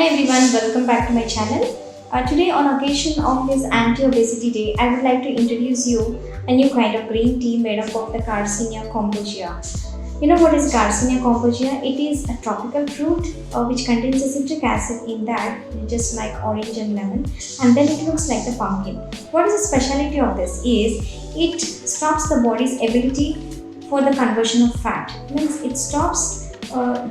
Hello everyone, welcome back to my channel. Today on occasion of this anti-obesity day, I would like to introduce you a new kind of green tea made up of the Garcinia kombucha. You know what is Garcinia kombucha? It is a tropical fruit which contains a citric acid in that, just like orange and lemon, and then it looks like the pumpkin. What is the specialty of this is it stops the body's ability for the conversion of fat. Means it stops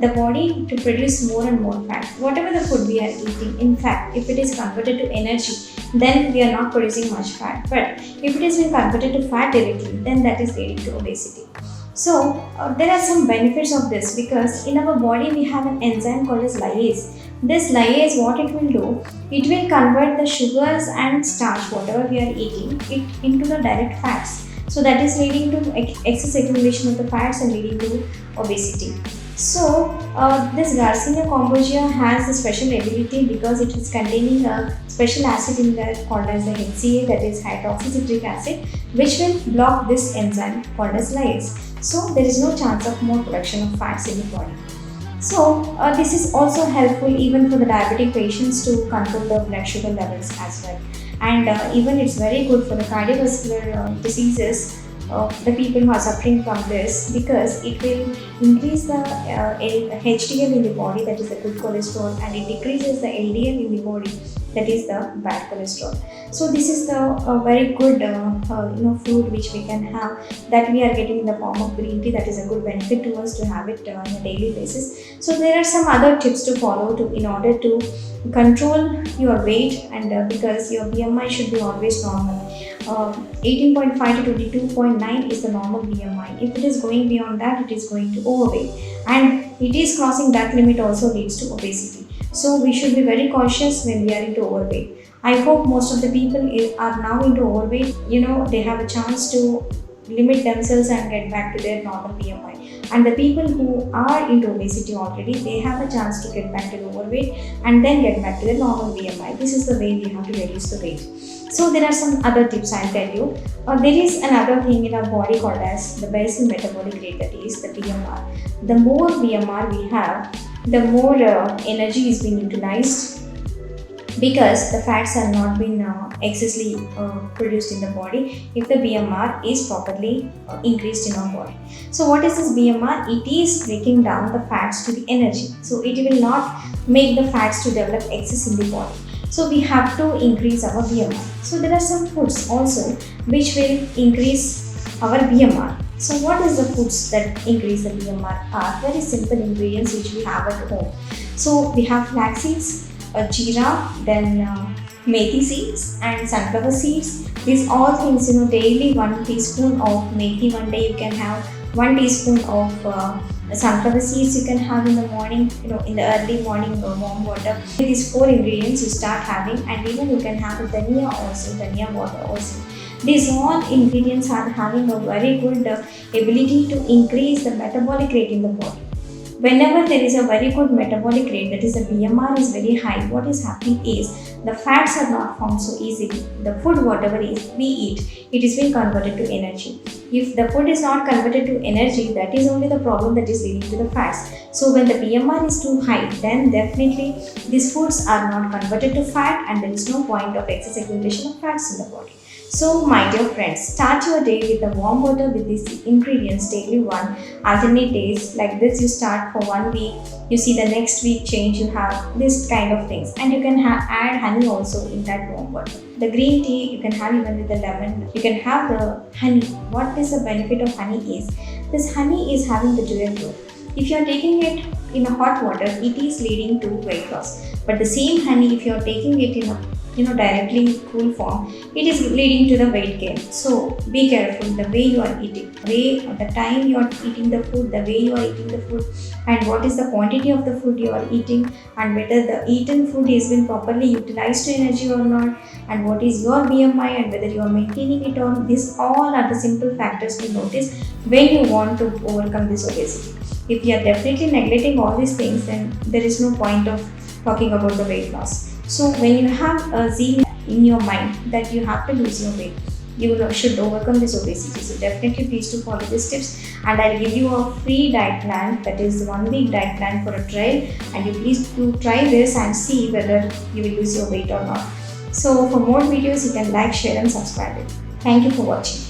the body to produce more and more fat. Whatever the food we are eating, in fact, if it is converted to energy, then we are not producing much fat. But if it is being converted to fat directly, then that is leading to obesity. So there are some benefits of this because in our body we have an enzyme called as lyase. This lyase, what it will do, it will convert the sugars and starch, whatever we are eating, it into the direct fats. So that is leading to excess accumulation of the fats and leading to obesity. So this Garcinia kombucha has a special ability because it is containing a special acid in there called as the HCA, that is hydroxycitric acid, which will block this enzyme called as lyase. So there is no chance of more production of fats in the body. So this is also helpful even for the diabetic patients to control the blood sugar levels as well. And even it's very good for the cardiovascular diseases. The people who are suffering from this because it will increase the HDL in the body, that is the good cholesterol, and it decreases the LDL in the body, that is the bad cholesterol. So this is the very good food which we can have, that we are getting in the form of green tea. That is a good benefit to us to have it on a daily basis. So there are some other tips to follow in order to control your weight, and because your BMI should be always normal. 18.5 to 22.9 is the normal BMI. If it is going beyond that, it is going to overweight, and it is crossing that limit also leads to obesity. So we should be very cautious when we are into overweight. I hope most of the people are now into overweight. They have a chance to limit themselves and get back to their normal BMI. And the people who are into obesity already, they have a chance to get back to the overweight and then get back to their normal BMI. This is the way we have to reduce the weight. So there are some other tips I'll tell you. There is another thing in our body called as the basal metabolic rate, that is the BMR. The more BMR we have, the more energy is being utilized because the fats are not being excessively produced in the body if the BMR is properly increased in our body. So what is this BMR? It is breaking down the fats to the energy. So it will not make the fats to develop excess in the body. So we have to increase our BMR. So there are some foods also which will increase our BMR. So what is the foods that increase the BMR? Are very simple ingredients which we have at home. So we have flax seeds, jeera, then methi seeds and sunflower seeds. These all things, daily 1 teaspoon of methi one day you can have, 1 teaspoon of sunflower seeds you can have in the morning, in the early morning warm water. These 4 ingredients you start having, and even you can have dhania also, dhania water also. These all ingredients are having a very good ability to increase the metabolic rate in the body. Whenever there is a very good metabolic rate, that is the BMR is very high, what is happening is the fats are not formed so easily. The food, whatever we eat, it is being converted to energy. If the food is not converted to energy, that is only the problem that is leading to the fats. So when the BMR is too high, then definitely these foods are not converted to fat, and there is no point of excess accumulation of fats in the body. So my dear friends, start your day with the warm water with these ingredients daily, one alternate days. Like this you start for 1 week, you see the next week change, you have this kind of things, and you can add honey also in that warm water. The green tea you can have even with the lemon. You can have the honey. What is the benefit of honey is, this honey is having the dual role. If you are taking it in a hot water, it is leading to weight loss. But the same honey, if you are taking it in a directly cool form, it is leading to the weight gain. So be careful the way you are eating, the time you are eating the food, the way you are eating the food, and what is the quantity of the food you are eating, and whether the eaten food is been properly utilized to energy or not, and what is your BMI and whether you are maintaining it on. These all are the simple factors to notice when you want to overcome this obesity. If you are definitely neglecting all these things, then there is no point of talking about the weight loss. So when you have a zeal in your mind that you have to lose your weight, should overcome this obesity. So definitely please do follow these tips, and I'll give you a free diet plan, that is 1 week diet plan for a trial, and you please do try this and see whether you will lose your weight or not. So for more videos you can like, share and subscribe it. Thank you for watching.